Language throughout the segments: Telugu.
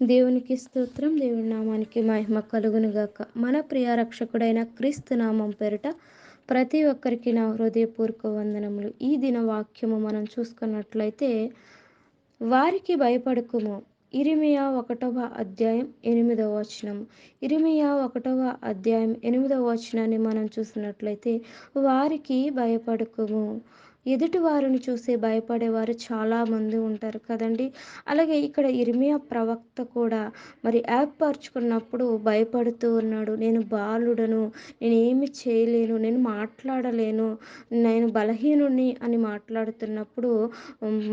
దేవునికి స్తోత్రం. దేవుని నామానికి మహిమ కలుగును గాక. మన ప్రియ రక్షకుడైన క్రీస్తు నామం పేరిట ప్రతి ఒక్కరికి నా హృదయపూర్వక వందనములు. ఈ దిన వాక్యము మనం చూసుకున్నట్లయితే, వారికి భయపడకుము. ఇరిమియా 1వ అధ్యాయం 8వ వచనం. ఇరిమియా 1వ అధ్యాయం 8వ వచనాన్ని మనం చూసినట్లయితే, వారికి భయపడకుము. ఎదుటి వారిని చూసి భయపడేవారు చాలామంది ఉంటారు కదండీ! అలాగే ఇక్కడ ఇర్మియా ప్రవక్త కూడా మరి ఏర్పరచుకున్నప్పుడు భయపడుతూ ఉన్నాడు. నేను బాలుడను, నేనేమి చేయలేను, నేను మాట్లాడలేను, నేను బలహీనుడిని అని మాట్లాడుతున్నప్పుడు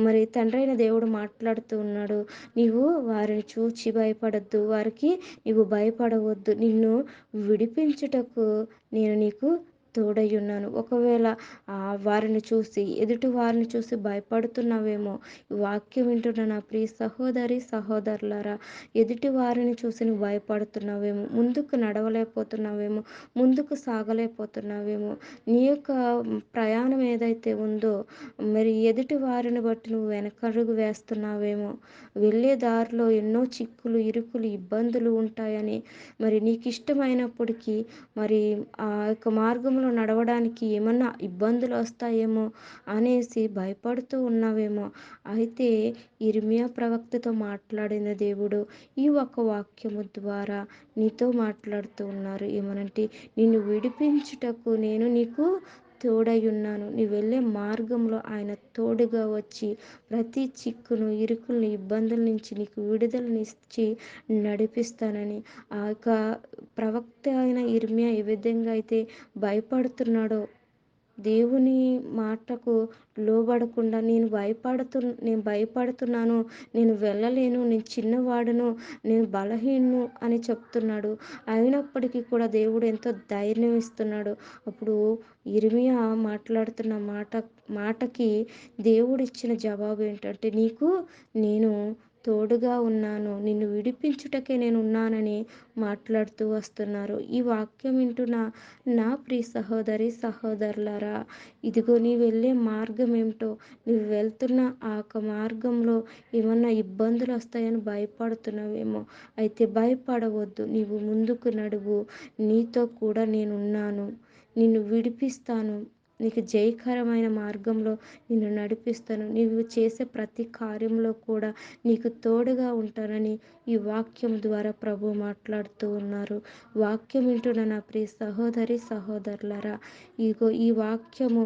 మరి తండ్రైన దేవుడు మాట్లాడుతూ ఉన్నాడు. నీవు వారిని చూచి భయపడొద్దు, వారికి నీవు భయపడవద్దు, నిన్ను విడిపించుటకు నేను నీకు తోడయ్యున్నాను. ఒకవేళ వారిని చూసి, ఎదుటి వారిని చూసి భయపడుతున్నావేమో, ఈ వాక్యం వింటున్న నా ప్రియ సహోదరి సహోదరులారా, ఎదుటి వారిని చూసి నువ్వు భయపడుతున్నావేమో, ముందుకు నడవలేకపోతున్నావేమో, ముందుకు సాగలేకపోతున్నావేమో, నీ యొక్క ప్రయాణం ఏదైతే ఉందో మరి ఎదుటి వారిని బట్టి నువ్వు వెనకడుగు వేస్తున్నావేమో, వెళ్ళే దారిలో ఎన్నో చిక్కులు, ఇరుకులు, ఇబ్బందులు ఉంటాయని, మరి నీకు ఇష్టమైనప్పటికీ మరి ఆ యొక్క మార్గంలో నడవడానికి ఏమన్నా ఇబ్బందులు వస్తాయేమో అనేసి భయపడుతూ ఉన్నావేమో. అయితే ఇర్మియా ప్రవక్తతో మాట్లాడిన దేవుడు ఈ ఒక్క వాక్యము ద్వారా నీతో మాట్లాడుతూ ఉన్నారు. ఏమనంటే, నిన్ను విడిపించుటకు నేను నీకు తోడయ్యున్నాను. నీ వెళ్ళే మార్గంలో ఆయన తోడుగా వచ్చి ప్రతి చిక్కును, ఇరుకులను, ఇబ్బందుల నుంచి నీకు విడుదలనిచ్చి నడిపిస్తానని, ఆ యొక్క ప్రవక్త అయిన ఇర్మియా ఏ విధంగా అయితే భయపడుతున్నాడో, దేవుని మాటకు లోబడకుండా నేను భయపడుతున్నాను, నేను వెళ్ళలేను, నేను చిన్నవాడును, నేను బలహీనును అని చెప్తున్నాడు. అయినప్పటికీ కూడా దేవుడు ఎంతో ధైర్యం ఇస్తున్నాడు. అప్పుడు ఇర్మియా మాట్లాడుతున్న మాటకి దేవుడిచ్చిన జవాబు ఏంటంటే, నీకు నేను తోడుగా ఉన్నాను, నిన్ను విడిపించుటకే నేను ఉన్నానని మాట్లాడుతూ వస్తున్నారు. ఈ వాక్యం వింటున్న నా ప్రియ సహోదరి సహోదరులారా, ఇదిగో నీ వెళ్ళే మార్గం ఏమిటో, నువ్వు వెళ్తున్న ఆ యొక్క మార్గంలో ఏమన్నా ఇబ్బందులు వస్తాయని భయపడుతున్నావేమో, అయితే భయపడవద్దు, నీవు ముందుకు నడువు, నీతో కూడా నేనున్నాను, నిన్ను విడిపిస్తాను, నీకు జయకరమైన మార్గంలో నిన్ను నడిపిస్తాను, నీవు చేసే ప్రతి కార్యంలో కూడా నీకు తోడుగా ఉంటానని ఈ వాక్యం ద్వారా ప్రభు మాట్లాడుతూ ఉన్నారు. వాక్యం వింటున్న నా ప్రియ సహోదరి సహోదరులారా, ఇగో ఈ వాక్యము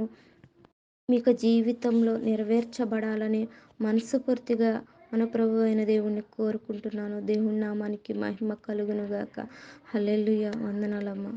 మీకు జీవితంలో నెరవేర్చబడాలని మనస్ఫూర్తిగా మన ప్రభు అయిన దేవుణ్ణి కోరుకుంటున్నాను. దేవుని నామానికి మహిమ కలుగునుగాక. హల్లెలూయా. వందనాలమ్మ.